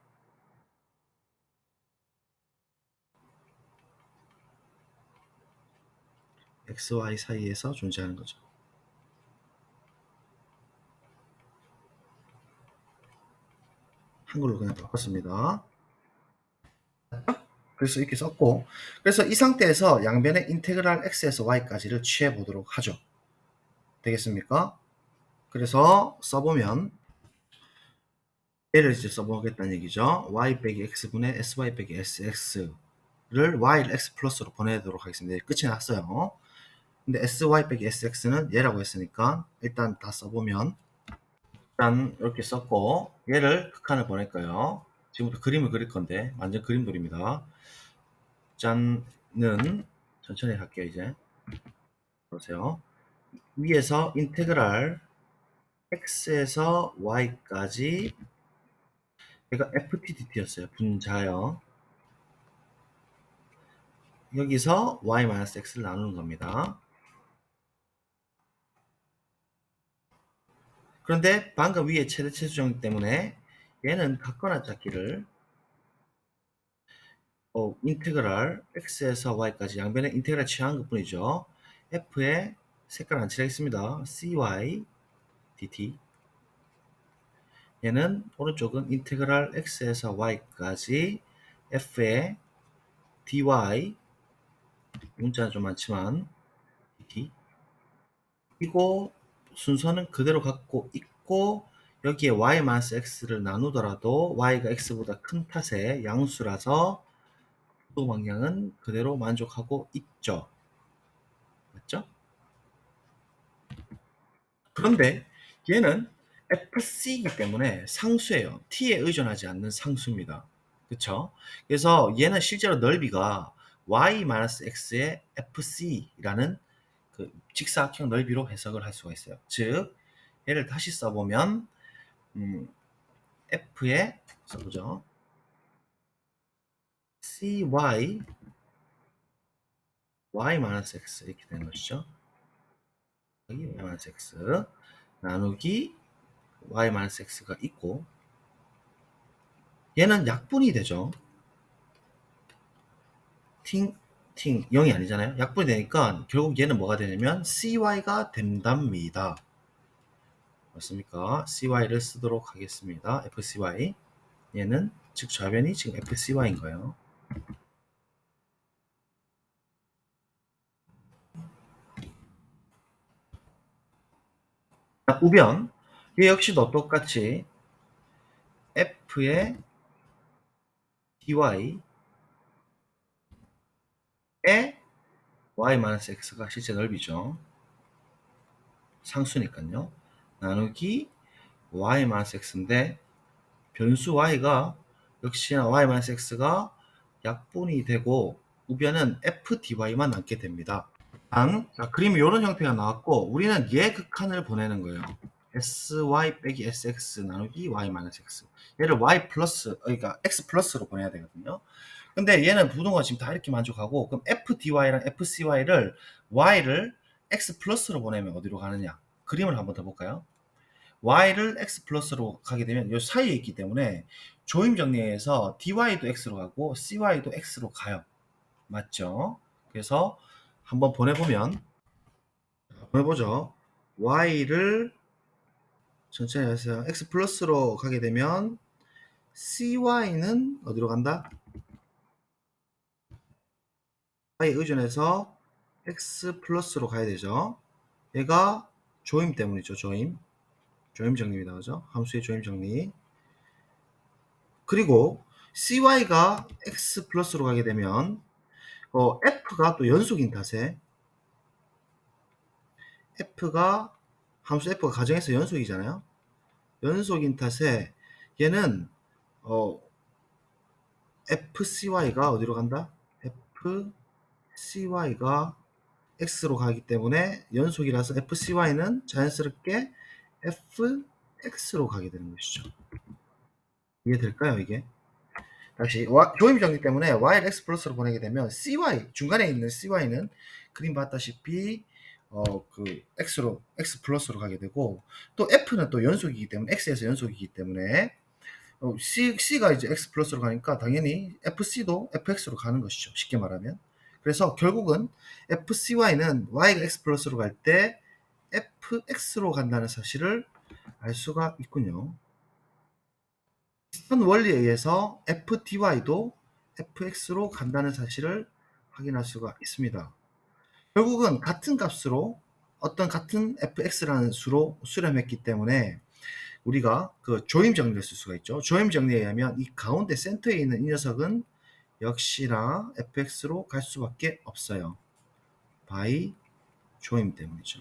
XY 사이에서 존재하는 거죠. 한글로 그냥 바꿨습니다. 그래서 이렇게 썼고, 그래서 이 상태에서 양변의 인테그랄 x에서 y까지를 취해 보도록 하죠. 되겠습니까? 그래서 써보면 얘를 이제 써보겠다는 얘기죠. y 빼기 x분의 sy 빼기 sx를 y를 x 플러스로 보내도록 하겠습니다. 끝이 났어요. 근데 sy 빼기 sx는 얘라고 했으니까 일단 다 써보면, 일단 이렇게 썼고 얘를 극한을 보낼 거예요. 지금부터 그림을 그릴 건데 완전 그림돌입니다. 짠는 천천히 할게요. 이제 보세요. 위에서 인테그랄 x에서 y까지, 얘가 ftdt였어요. 분자요. 여기서 y-x를 나누는 겁니다. 그런데 방금 위에 최대 최소정 때문에 얘는 같거나 찾기를 인테그랄 x에서 y까지 양변에 인테그랄 취한 것 뿐이죠. f에 색깔 안 칠하겠습니다. cy dt, 얘는 오른쪽은 인테그랄 x에서 y까지 f에 dy, 문자는 좀 많지만 dt, 이거 순서는 그대로 갖고 있고 여기에 y-x를 나누더라도 y가 x보다 큰 탓에 양수라서 또 방향은 그대로 만족하고 있죠. 맞죠? 그런데 얘는 fc이기 때문에 상수예요. t에 의존하지 않는 상수입니다. 그쵸? 그래서 얘는 실제로 넓이가 y-x의 fc라는 그 직사각형 넓이로 해석을 할 수가 있어요. 즉 얘를 다시 써보면 f에 써보죠. cy y-x 이렇게 되는 것이죠. 여기 y-x 나누기 y-x가 있고 얘는 약분이 되죠. 팅 0이 아니잖아요. 약분이 되니까 결국 얘는 뭐가 되냐면 cy가 된답니다. 맞습니까? cy를 쓰도록 하겠습니다. fcy, 얘는 즉 좌변이 지금 fcy인 거예요. 우변, 얘 역시도 똑같이 f의 dy에 y-x가 실제 넓이죠. 상수니까요. 나누기 y-x인데 변수 y가 역시나 y-x가 약분이 되고 우변은 fdy만 남게 됩니다. 자, 그림이 이런 형태가 나왔고 우리는 얘 극한을 보내는 거예요. sy 빼기 sx 나누기 y 마이너스 x. 얘를 y 플러스, 그러니까 x 플러스로 보내야 되거든요. 근데 얘는 부동가 지금 다 이렇게 만족하고, 그럼 fdy랑 fcy를 y를 x 플러스로 보내면 어디로 가느냐? 그림을 한번 더 볼까요? y를 x 플러스로 가게 되면 이 사이에 있기 때문에 조임 정리에서 dy도 x로 가고 cy도 x로 가요. 맞죠? 그래서 한번 보내보면, 보내보죠. y를 천천히 해서 x 플러스로 가게 되면 cy는 어디로 간다? y 의존해서 x 플러스로 가야 되죠. 얘가 조임 때문이죠. 조임 정리입니다. 그죠? 함수의 조임 정리. 그리고 cy가 x 플러스로 가게 되면 f가 또 연속인 탓에 함수 f가 가정에서 연속이잖아요. 연속인 탓에 얘는 fcy가 어디로 간다? fcy가 x로 가기 때문에 연속이라서 fcy는 자연스럽게 fx로 가게 되는 것이죠. 이해될까요, 이게? 다시 조임 정리 때문에 y를 x 플러스로 보내게 되면 cy 중간에 있는 cy는 그림 봤다시피 x 플러스로 가게 되고, 또 f는 또 연속이기 때문에 x에서 연속이기 때문에 c가 이제 x 플러스로 가니까 당연히 fc도 fx로 가는 것이죠. 쉽게 말하면. 그래서 결국은 fcy는 y가 x 플러스로 갈 때 fx로 간다는 사실을 알 수가 있군요. 비슷한 원리에 의해서 fdy도 fx로 간다는 사실을 확인할 수가 있습니다. 결국은 같은 값으로 어떤 같은 fx라는 수로 수렴했기 때문에 우리가 그 조임 정리를 쓸 수가 있죠. 조임 정리에 의하면 이 가운데 센터에 있는 이 녀석은 역시나 fx로 갈 수밖에 없어요. by 조임 때문이죠.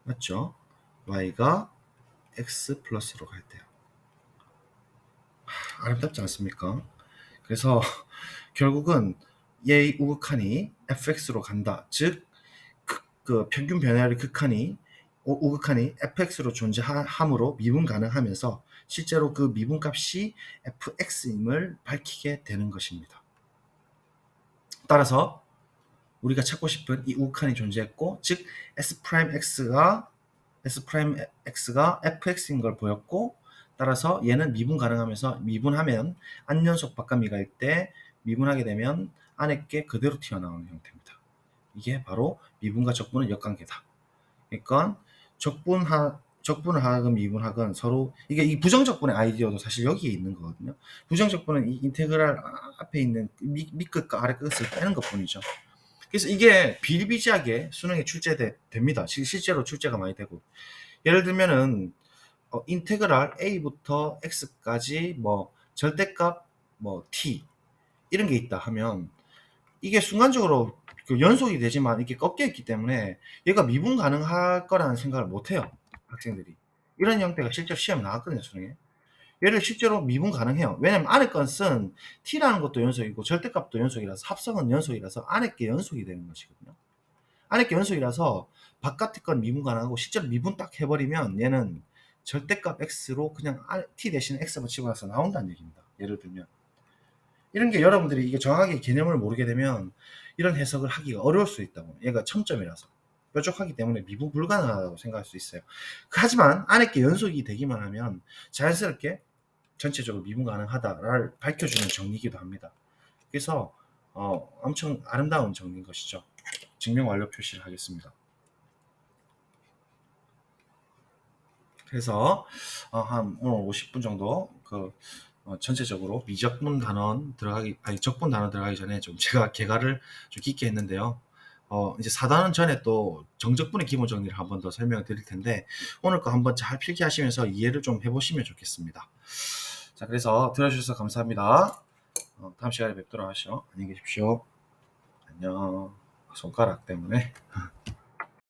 맞죠? y가 x 플러스로 갈 때요. 아름답지 않습니까? 그래서 결국은 얘의 우극한이 fx로 간다. 즉, 그 평균 변화율의 우극한이 fx로 존재함으로 미분 가능하면서 실제로 그 미분값이 fx임을 밝히게 되는 것입니다. 따라서 우리가 찾고 싶은 이 우극한이 존재했고, 즉 S'X가 fx인 걸 보였고, 따라서 얘는 미분 가능하면서 미분하면 안연속 바깥미가일 때 미분하게 되면 안에 게 그대로 튀어나오는 형태입니다. 이게 바로 미분과 적분의 역관계다. 그러니까 적분을 하건 미분하건 서로 이게 이 부정적분의 아이디어도 사실 여기에 있는 거거든요. 부정적분은 이 인테그랄 앞에 있는 밑끝과 아래끝을 빼는 것뿐이죠. 그래서 이게 비일비재하게 수능에 출제됩니다. 실제로 출제가 많이 되고, 예를 들면은 인테그랄 a부터 x까지 뭐 절대값 뭐 t 이런 게 있다 하면 이게 순간적으로 그 연속이 되지만 이게 꺾여 있기 때문에 얘가 미분 가능할 거라는 생각을 못 해요, 학생들이. 이런 형태가 실제로 시험에 나왔거든요, 수능에. 얘를 실제로 미분 가능해요. 왜냐면 안에 것은 t라는 것도 연속이고 절대값도 연속이라서 합성은 연속이라서 안에 게 연속이 되는 것이거든요. 안에 게 연속이라서 바깥의 건 미분 가능하고 실제로 미분 딱 해버리면 얘는 절대값 x로 그냥 t 대신에 x만 집어넣어서 나온다는 얘기입니다. 예를 들면 이런 게 여러분들이 이게 정확하게 개념을 모르게 되면 이런 해석을 하기가 어려울 수 있다고. 얘가 첨점이라서 뾰족하기 때문에 미분 불가능하다고 생각할 수 있어요. 하지만 안에 게 연속이 되기만 하면 자연스럽게 전체적으로 미분 가능하다를 밝혀주는 정리이기도 합니다. 그래서 엄청 아름다운 정리인 것이죠. 증명 완료 표시를 하겠습니다. 그래서 한 오늘 50분 정도 전체적으로 미적분 단원 적분 단원 들어가기 전에 좀 제가 개괄을 좀 깊게 했는데요. 이제 4단원 전에 또 정적분의 기본 정리를 한번 더 설명을 드릴 텐데 오늘 거 한번 잘 필기하시면서 이해를 좀 해보시면 좋겠습니다. 자, 그래서 들어주셔서 감사합니다. 다음 시간에 뵙도록 하시죠. 안녕히 계십시오. 안녕. 손가락 때문에.